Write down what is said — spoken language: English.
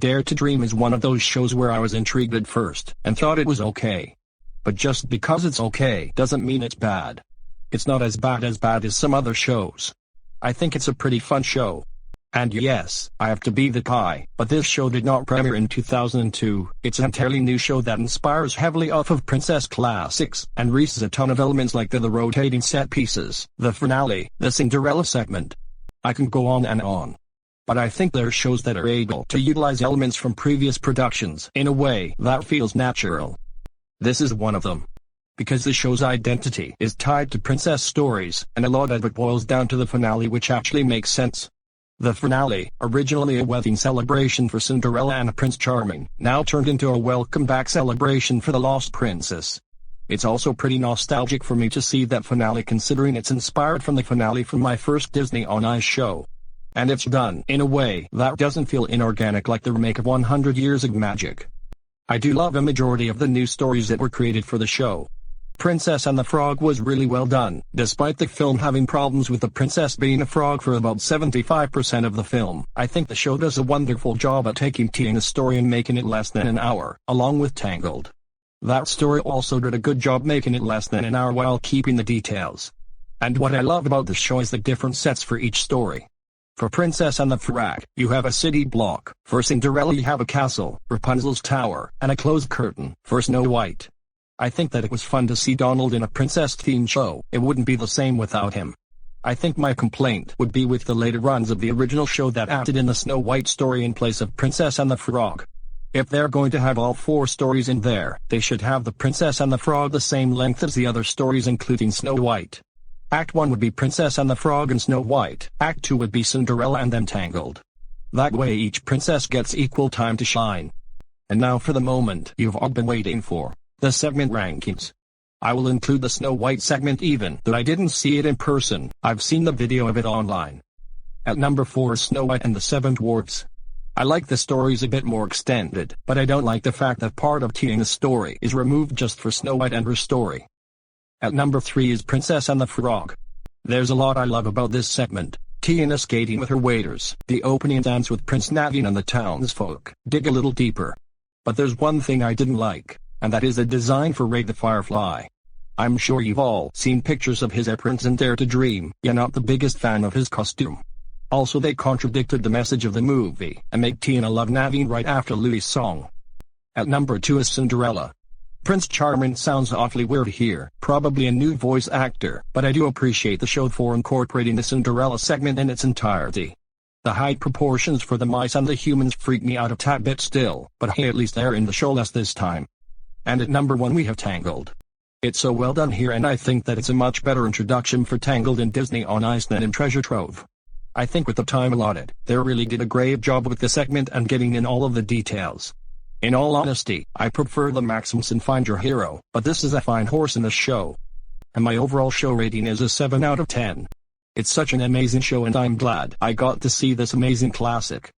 Dare to Dream is one of those shows where I was intrigued at first, and thought it was okay. But just because it's okay doesn't mean it's bad. It's not as bad as some other shows. I think it's a pretty fun show. And yes, I have to be the guy, but this show did not premiere in 2002. It's an entirely new show that inspires heavily off of princess classics, and reuses a ton of elements like the rotating set pieces, the finale, the Cinderella segment. I can go on and on. But I think there are shows that are able to utilize elements from previous productions in a way that feels natural. This is one of them. Because the show's identity is tied to princess stories, and a lot of it boils down to the finale, which actually makes sense. The finale, originally a wedding celebration for Cinderella and Prince Charming, now turned into a welcome back celebration for the lost princess. It's also pretty nostalgic for me to see that finale, considering it's inspired from the finale from my first Disney on Ice show. And it's done in a way that doesn't feel inorganic like the remake of 100 Years of Magic. I do love a majority of the new stories that were created for the show. Princess and the Frog was really well done, despite the film having problems with the princess being a frog for about 75% of the film. I think the show does a wonderful job at taking Tiana's story and making it less than an hour, along with Tangled. That story also did a good job making it less than an hour while keeping the details. And what I love about the show is the different sets for each story. For Princess and the Frog, you have a city block. For Cinderella you have a castle, Rapunzel's tower, and a closed curtain. For Snow White, I think that it was fun to see Donald in a princess-themed show. It wouldn't be the same without him. I think my complaint would be with the later runs of the original show that acted in the Snow White story in place of Princess and the Frog. If they're going to have all 4 stories in there, they should have the Princess and the Frog the same length as the other stories, including Snow White. Act 1 would be Princess and the Frog and Snow White. Act 2 would be Cinderella and then Tangled. That way each princess gets equal time to shine. And now for the moment you've all been waiting for. The segment rankings. I will include the Snow White segment even though I didn't see it in person. I've seen the video of it online. At number 4 is Snow White and the 7 Dwarfs. I like the stories a bit more extended, but I don't like the fact that part of Tiana's story is removed just for Snow White and her story. At number 3 is Princess and the Frog. There's a lot I love about this segment. Tiana skating with her waiters, the opening dance with Prince Naveen and the townsfolk. Dig a little deeper. But there's one thing I didn't like, and that is the design for Ray the Firefly. I'm sure you've all seen pictures of his appearance in Dare to Dream. You're not the biggest fan of his costume. Also, they contradicted the message of the movie and make Tiana love Naveen right after Louis' song. At number 2 is Cinderella. Prince Charming sounds awfully weird here, probably a new voice actor, but I do appreciate the show for incorporating the Cinderella segment in its entirety. The height proportions for the mice and the humans freak me out a tad bit still, but hey, at least they're in the show less this time. And at number 1 we have Tangled. It's so well done here, and I think that it's a much better introduction for Tangled in Disney on Ice than in Treasure Trove. I think with the time allotted, they really did a great job with the segment and getting in all of the details. In all honesty, I prefer the Maximus in Find Your Hero, but this is a fine horse in the show. And my overall show rating is a 7 out of 10. It's such an amazing show, and I'm glad I got to see this amazing classic.